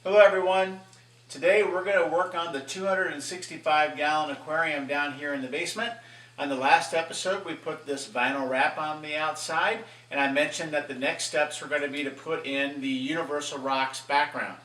Hello everyone. Today we're going to work on the 265-gallon aquarium down here in the basement. On the last episode we put this vinyl wrap on the outside, and I mentioned that the next steps were going to be to put in the Universal Rocks background.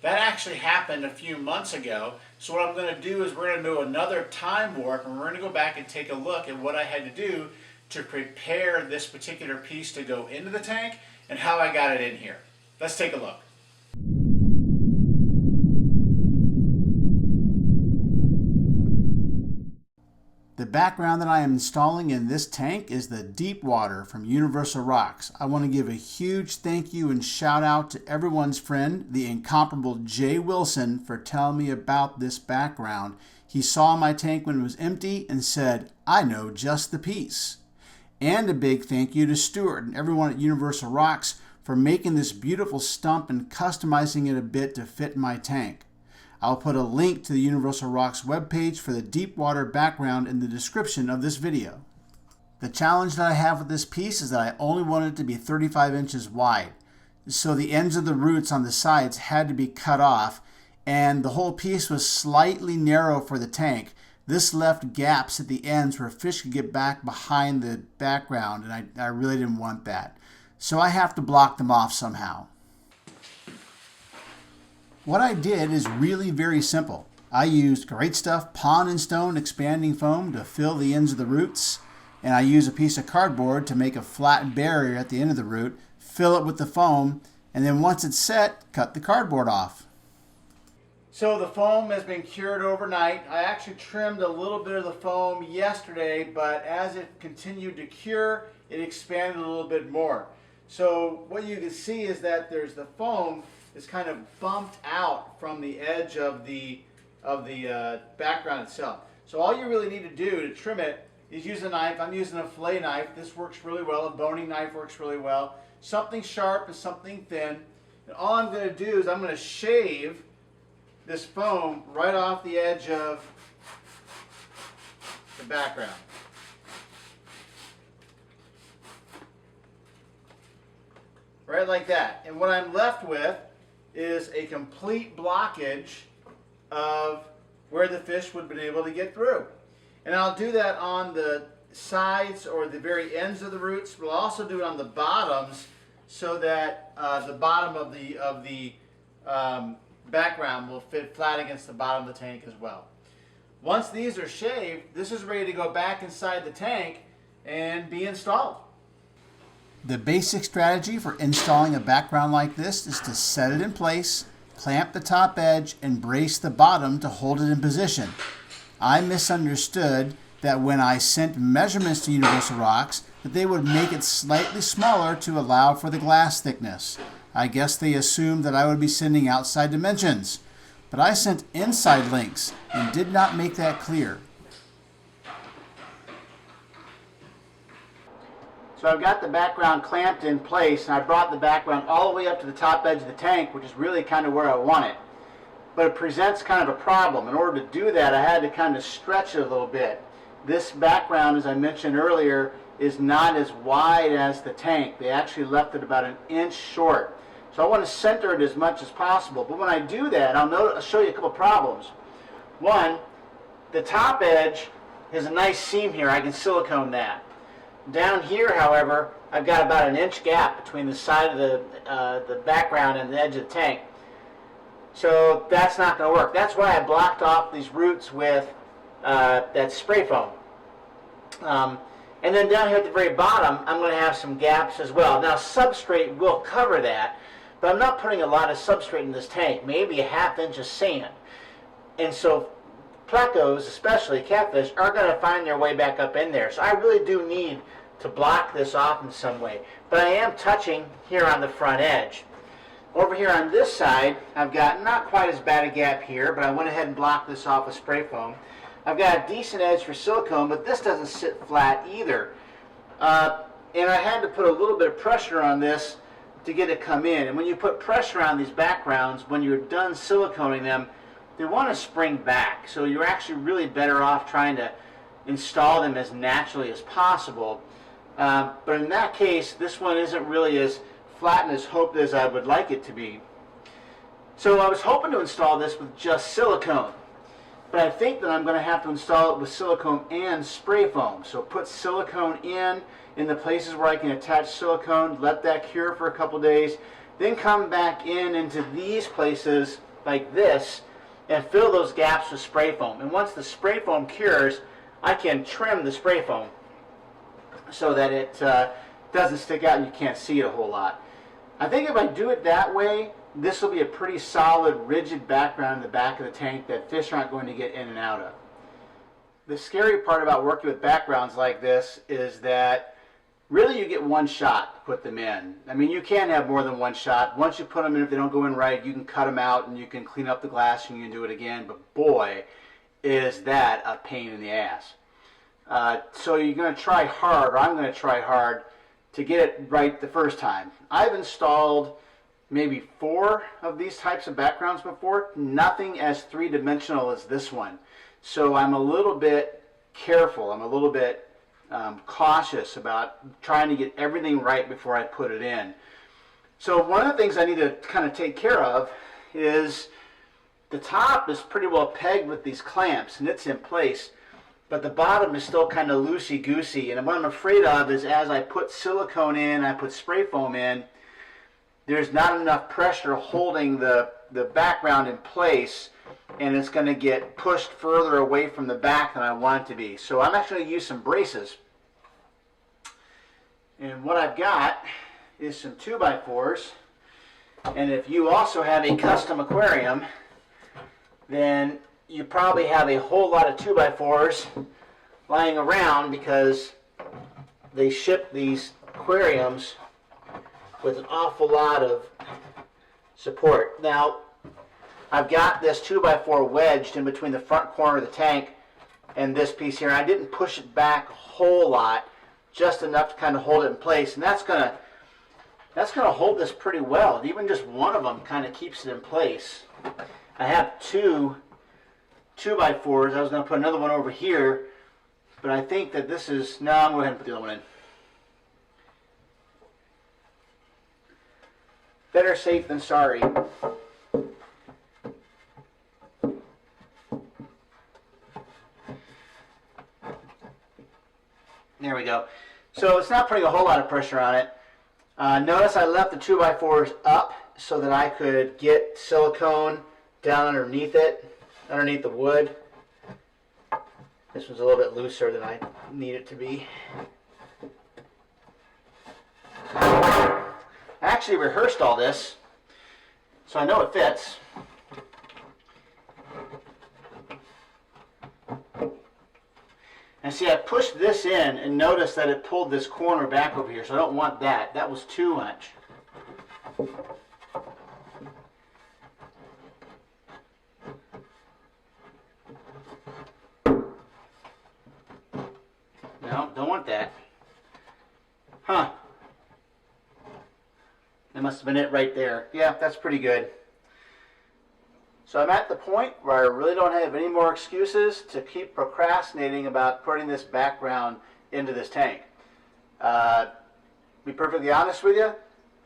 That actually happened a few months ago, so what I'm going to do is we're going to do another time warp, and we're going to go back and take a look at what I had to do to prepare this particular piece to go into the tank and how I got it in here. Let's take a look. The background that I am installing in this tank is the Deep Water from Universal Rocks. I want to give a huge thank you and shout out to everyone's friend, the incomparable Jay Wilson, for telling me about this background. He saw my tank when it was empty and said, "I know just the piece." And a big thank you to Stuart and everyone at Universal Rocks for making this beautiful stump and customizing it a bit to fit my tank. I'll put a link to the Universal Rocks webpage for the deep water background in the description of this video. The challenge that I have with this piece is that I only want it to be 35 inches wide. So the ends of the roots on the sides had to be cut off, and the whole piece was slightly narrow for the tank. This left gaps at the ends where fish could get back behind the background, and I really didn't want that. So I have to block them off somehow. What I did is really very simple. I used Great Stuff Pond & Stone expanding foam to fill the ends of the roots, and I used a piece of cardboard to make a flat barrier at the end of the root, fill it with the foam, and then once it's set, cut the cardboard off. So the foam has been cured overnight. I actually trimmed a little bit of the foam yesterday, but as it continued to cure, it expanded a little bit more. So what you can see is that there's the foam is kind of bumped out from the edge of the background itself. So all you really need to do to trim it is use a knife. I'm using a fillet knife. This works really well. A boning knife works really well. Something sharp and something thin. And all I'm going to do is I'm going to shave this foam right off the edge of the background. Right like that. And what I'm left with is a complete blockage of where the fish would have been able to get through. And I'll do that on the sides or the very ends of the roots, but I'll also do it on the bottoms so that the bottom of the background will fit flat against the bottom of the tank as well. Once these are shaved, this is ready to go back inside the tank and be installed. The basic strategy for installing a background like this is to set it in place, clamp the top edge, and brace the bottom to hold it in position. I misunderstood that when I sent measurements to Universal Rocks that they would make it slightly smaller to allow for the glass thickness. I guess they assumed that I would be sending outside dimensions, but I sent inside links and did not make that clear. So I've got the background clamped in place, and I brought the background all the way up to the top edge of the tank, which is really kind of where I want it. But it presents kind of a problem. In order to do that, I had to kind of stretch it a little bit. This background, as I mentioned earlier, is not as wide as the tank. They actually left it about an inch short. So I want to center it as much as possible. I'll do that, I'll show you a couple problems. One, the top edge has a nice seam here. I can silicone that. Down here, however, I've got about an inch gap between the side of the background and the edge of the tank. So that's not going to work. That's why I blocked off these roots with that spray foam. And then down here at the very bottom, I'm going to have some gaps as well. Now, substrate will cover that, but I'm not putting a lot of substrate in this tank, maybe a ½ inch of sand. And so plecos, especially catfish, are going to find their way back up in there. So I really do need to block this off in some way. But I am touching here on the front edge. Over here on this side, I've got not quite as bad a gap here, but I went ahead and blocked this off with spray foam. I've got a decent edge for silicone, but this doesn't sit flat either. And I had to put a little bit of pressure on this to get it come in. And when you put pressure on these backgrounds, when you're done siliconing them, they want to spring back. So you're actually really better off trying to install them as naturally as possible. But in that case, this one isn't really as flat and as hoped as I would like it to be. So I was hoping to install this with just silicone, but I think that I'm going to have to install it with silicone and spray foam. So put silicone in the places where I can attach silicone, let that cure for a couple days, then come back into these places like this and fill those gaps with spray foam. And once the spray foam cures, I can trim the spray foam so that it doesn't stick out and you can't see it a whole lot. I think if I do it that way, this will be a pretty solid, rigid background in the back of the tank that fish aren't going to get in and out of. The scary part about working with backgrounds like this is that really you get one shot to put them in. I mean, you can have more than one shot. Once you put them in, if they don't go in right, you can cut them out and you can clean up the glass and you can do it again. But boy, is that a pain in the ass. So you're going to try hard, or I'm going to try hard, to get it right the first time. I've installed maybe 4 of these types of backgrounds before, nothing as three-dimensional as this one. So I'm a little bit careful, I'm a little bit cautious about trying to get everything right before I put it in. So one of the things I need to kind of take care of is the top is pretty well pegged with these clamps and it's in place, but the bottom is still kind of loosey-goosey. And what I'm afraid of is as I put silicone in, I put spray foam in, there's not enough pressure holding the background in place, and it's going to get pushed further away from the back than I want it to be. So I'm actually going to use some braces. And what I've got is some 2x4s. And if you also have a custom aquarium, then you probably have a whole lot of 2x4s lying around because they ship these aquariums with an awful lot of support. Now, I've got this 2x4 wedged in between the front corner of the tank and this piece here. I didn't push it back a whole lot, just enough to kind of hold it in place, and that's gonna hold this pretty well. Even just one of them kind of keeps it in place. I have 2 2x4s. I was going to put another one over here, but I think that this is, no, I'm going to go ahead and put the other one in. Better safe than sorry. There we go. So it's not putting a whole lot of pressure on it. Notice I left the 2x4s up so that I could get silicone down underneath it, underneath the wood. This one's a little bit looser than I need it to be. I actually rehearsed all this, so I know it fits. And see, I pushed this in and noticed that it pulled this corner back over here, so I don't want that. That was too much. No, don't want that. Huh. That must have been it right there. Yeah, that's pretty good. So I'm at the point where I really don't have any more excuses to keep procrastinating about putting this background into this tank. Be perfectly honest with you,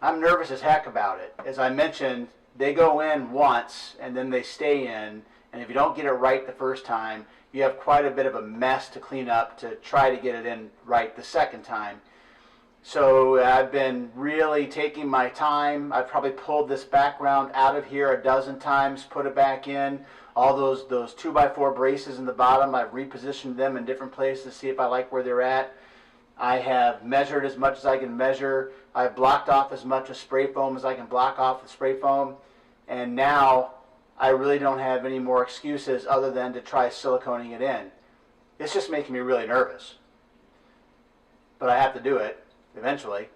I'm nervous as heck about it. As I mentioned, they go in once and then they stay in, and if you don't get it right the first time, you have quite a bit of a mess to clean up to try to get it in right the second time. So I've been really taking my time. I've probably pulled this background out of here a dozen times, put it back in. All those 2x4 braces in the bottom, I've repositioned them in different places to see if I like where they're at. I have measured as much as I can measure. I've blocked off as much of spray foam as I can block off with spray foam. And now I really don't have any more excuses other than to try siliconing it in. It's just making me really nervous. But I have to do it eventually.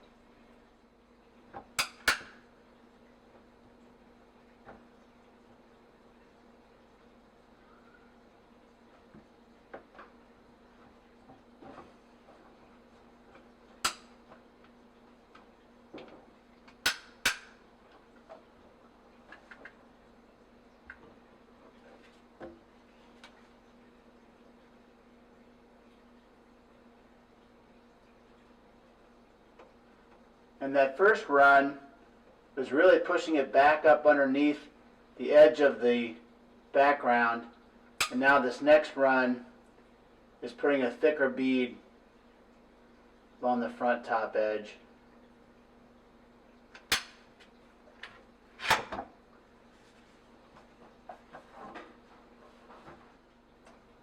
And that first run was really pushing it back up underneath the edge of the background, and now this next run is putting a thicker bead on the front top edge.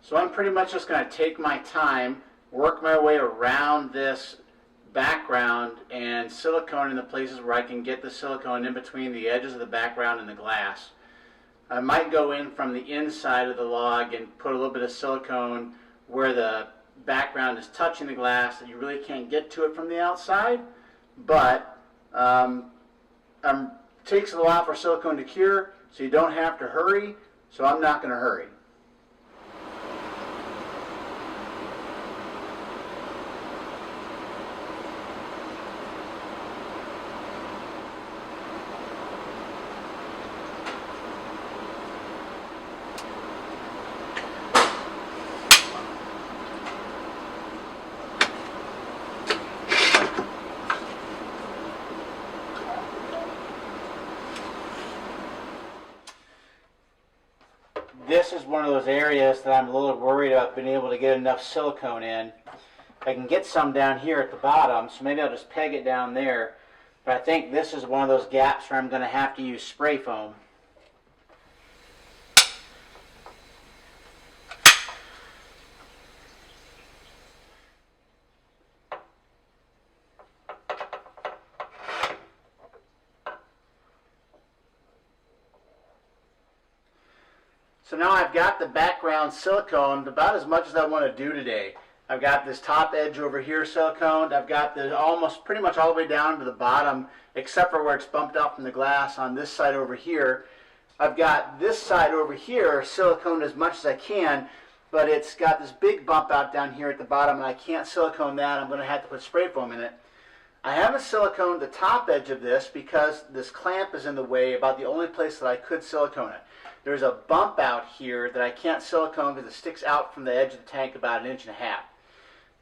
So I'm pretty much just going to take my time, work my way around this background and silicone in the places where I can get the silicone in between the edges of the background and the glass. I might go in from the inside of the log and put a little bit of silicone where the background is touching the glass and you really can't get to it from the outside, but it takes a while for silicone to cure, so you don't have to hurry, so I'm not going to hurry. This is one of those areas that I'm a little worried about being able to get enough silicone in. I can get some down here at the bottom, so maybe I'll just peg it down there. But I think this is one of those gaps where I'm going to have to use spray foam. So now I've got the background siliconed about as much as I want to do today. I've got this top edge over here siliconed. I've got the almost pretty much all the way down to the bottom, except for where it's bumped off from the glass on this side over here. I've got this side over here siliconed as much as I can, but it's got this big bump out down here at the bottom, and I can't silicone that. I'm going to have to put spray foam in it. I haven't siliconed the top edge of this because this clamp is in the way, about the only place that I could silicone it. There's a bump out here that I can't silicone because it sticks out from the edge of the tank about 1.5 inches.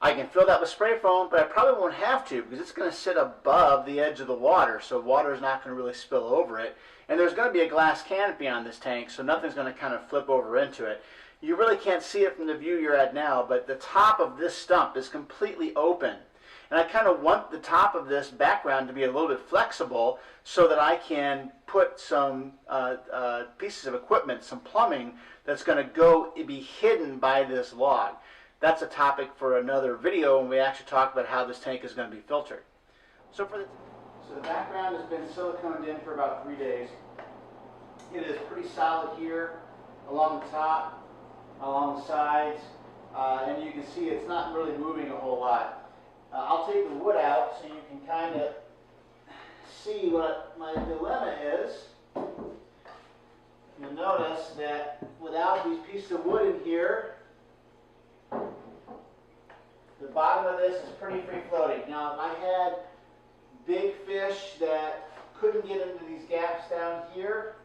I can fill that with spray foam, but I probably won't have to because it's going to sit above the edge of the water, so water is not going to really spill over it. And there's going to be a glass canopy on this tank, so nothing's going to kind of flip over into it. You really can't see it from the view you're at now, but the top of this stump is completely open. And I kind of want the top of this background to be a little bit flexible so that I can put some pieces of equipment, some plumbing, that's going to be hidden by this log. That's a topic for another video when we actually talk about how this tank is going to be filtered. So the background has been siliconed in for about 3 days. It is pretty solid here along the top, along the sides, and you can see it's not really moving a whole lot. I'll take the wood out so you can kind of see what my dilemma is. You'll notice that without these pieces of wood in here, the bottom of this is pretty free floating. Now, if I had big fish that couldn't get into these gaps down here,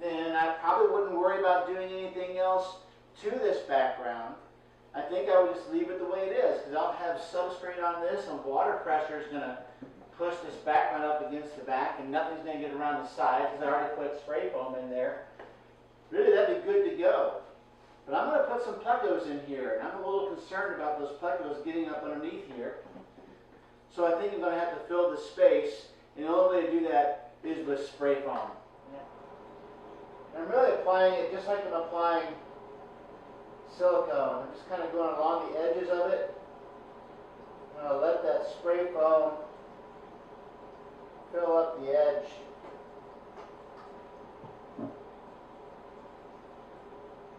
then I probably wouldn't worry about doing anything else to this background. I think I would just leave it the way it is because I'll have substrate on this and water pressure is going to push this background up against the back and nothing's going to get around the sides because I already put spray foam in there. Really, that'd be good to go. But I'm going to put some plecos in here, and I'm a little concerned about those plecos getting up underneath here. So I think I'm going to have to fill the space, and the only way to do that is with spray foam. And I'm really applying it just like I'm applying silicone. I'm just kind of going along the edges of it. I'm going to let that spray foam fill up the edge.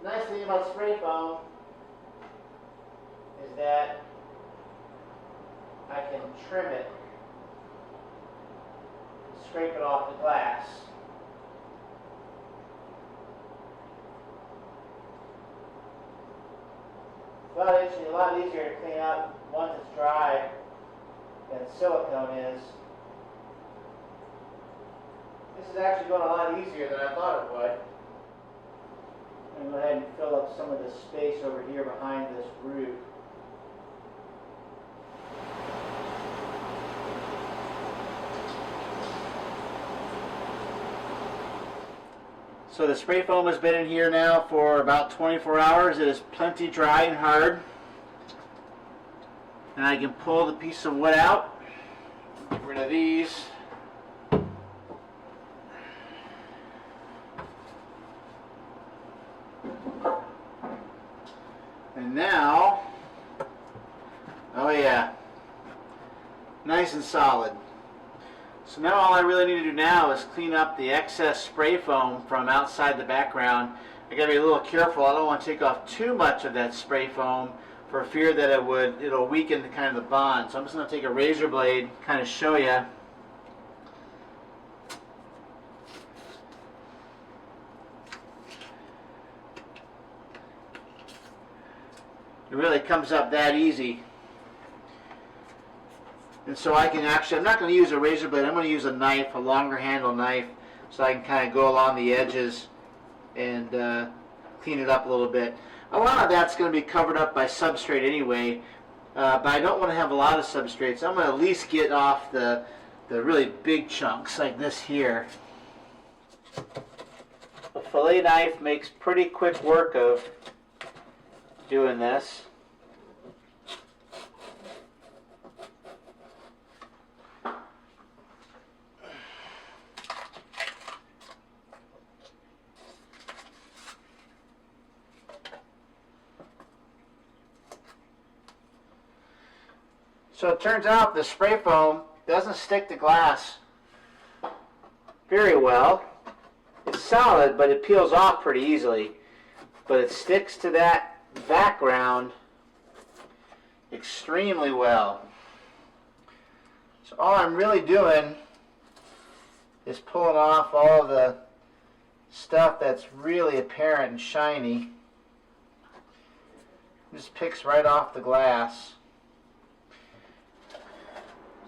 The nice thing about spray foam is that I can trim it, scrape it off the glass. It's a lot easier to clean up once it's dry than silicone is. This is actually going a lot easier than I thought it would. I'm going to go ahead and fill up some of this space over here behind this root. So the spray foam has been in here now for about 24 hours. It is plenty dry and hard. And I can pull the piece of wood out. Get rid of these. And now, oh yeah, nice and solid. So now all I really need to do now is clean up the excess spray foam from outside the background. I gotta be a little careful. I don't want to take off too much of that spray foam for fear that it'll weaken the kind of the bond. So I'm just gonna take a razor blade, kind of show you. It really comes up that easy. And so I can actually, I'm not going to use a razor blade, I'm going to use a knife, a longer handle knife, so I can kind of go along the edges and clean it up a little bit. A lot of that's going to be covered up by substrate anyway, but I don't want to have a lot of substrates. I'm going to at least get off the really big chunks like this here. A fillet knife makes pretty quick work of doing this. So it turns out the spray foam doesn't stick to glass very well. It's solid, but it peels off pretty easily. But it sticks to that background extremely well. So all I'm really doing is pulling off all of the stuff that's really apparent and shiny. It just picks right off the glass.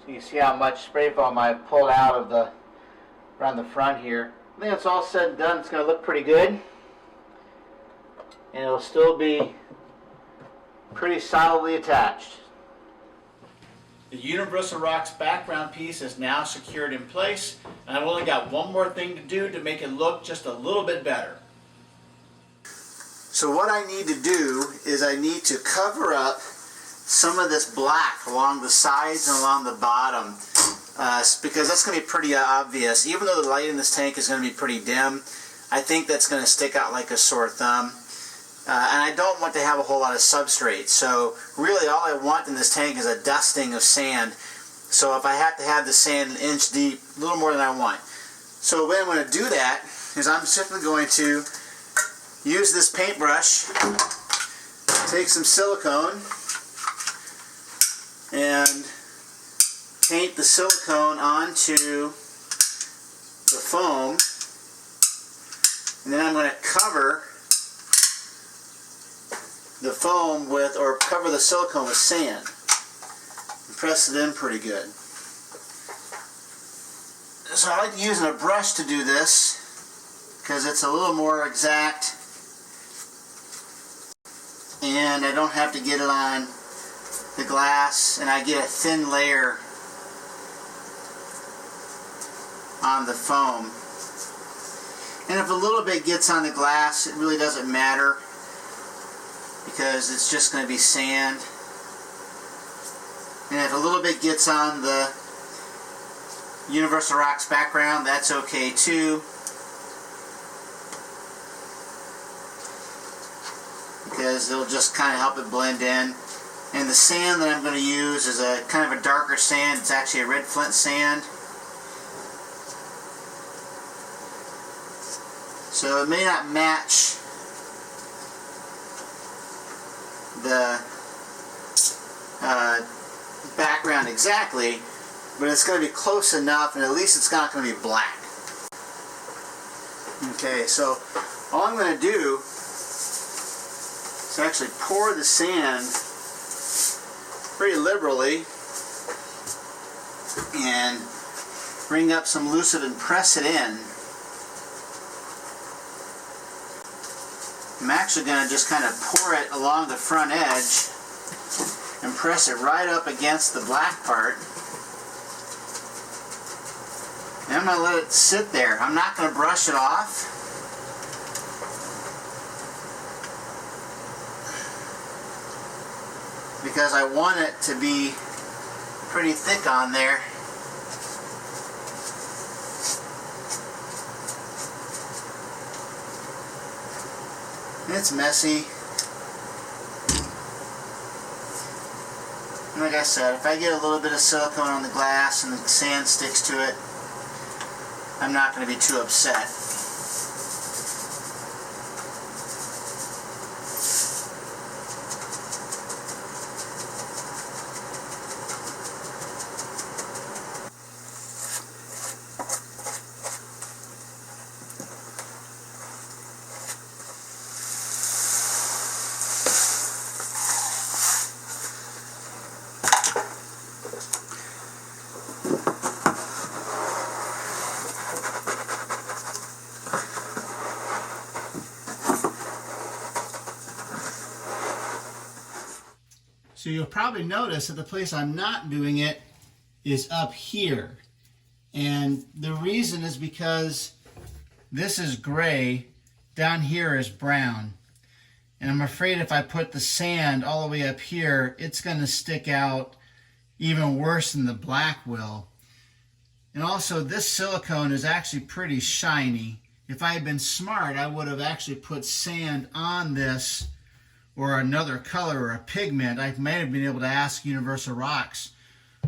So you see how much spray foam I've pulled out of around the front here. I think it's all said and done. It's going to look pretty good. And it'll still be pretty solidly attached. The Universal Rocks background piece is now secured in place, and I've only got one more thing to do to make it look just a little bit better. So what I need to do is I need to cover up some of this black along the sides and along the bottom, because that's going to be pretty obvious. Even though the light in this tank is going to be pretty dim, I think that's going to stick out like a sore thumb. And I don't want to have a whole lot of substrate. So really all I want in this tank is a dusting of sand. So if I have to have the sand an inch deep, a little more than I want. So the way I'm going to do that is I'm simply going to use this paintbrush, take some silicone, and paint the silicone onto the foam. And then I'm going to cover the foam with, or cover the silicone with sand. And press it in pretty good. So I like using a brush to do this because it's a little more exact and I don't have to get it on the glass, and I get a thin layer on the foam. And if a little bit gets on the glass, it really doesn't matter, because it's just going to be sand. And if a little bit gets on the Universal Rocks background, that's okay too, because it'll just kind of help it blend in. And the sand that I'm going to use is a kind of a darker sand. It's actually a red flint sand. So it may not match the background exactly, but it's going to be close enough, and at least it's not going to be black. Okay, so all I'm going to do is actually pour the sand pretty liberally and bring up some lucid and press it in. I'm actually going to just kind of pour it along the front edge and press it right up against the black part. And I'm going to let it sit there. I'm not going to brush it off. because I want it to be pretty thick on there. It's messy. And like I said, if I get a little bit of silicone on the glass and the sand sticks to it, I'm not going to be too upset. So you'll probably notice that the place I'm not doing it is up here. And the reason is because this is gray, down here is brown. And I'm afraid if I put the sand all the way up here, it's going to stick out even worse than the black will. And also this silicone is actually pretty shiny. If I had been smart, I would have actually put sand on this or another color or a pigment. I might have been able to ask Universal Rocks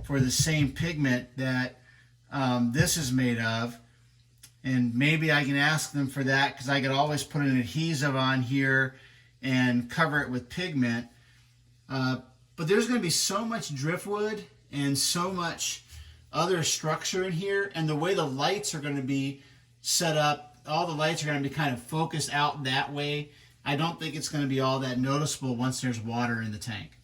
for the same pigment that this is made of, and maybe I can ask them for that, because I could always put an adhesive on here and cover it with pigment. But there's going to be so much driftwood and so much other structure in here, and the way the lights are going to be set up, all the lights are going to be kind of focused out that way. I don't think it's going to be all that noticeable once there's water in the tank.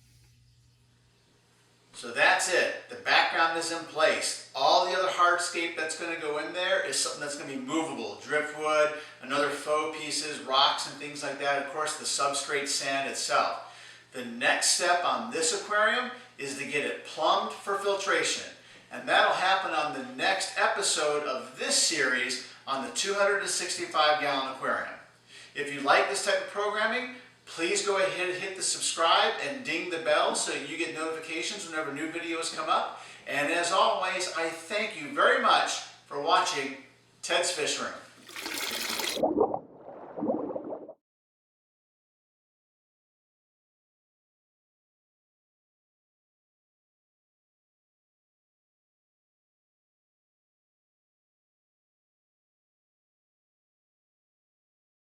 So that's it. The background is in place. All the other hardscape that's going to go in there is something that's going to be movable. Driftwood, another faux pieces, rocks and things like that. Of course, the substrate sand itself. The next step on this aquarium is to get it plumbed for filtration. And that'll happen on the next episode of this series on the 265-gallon aquarium. If you like this type of programming, please go ahead and hit the subscribe and ding the bell so you get notifications whenever new videos come up. And as always, I thank you very much for watching Ted's Fish Room.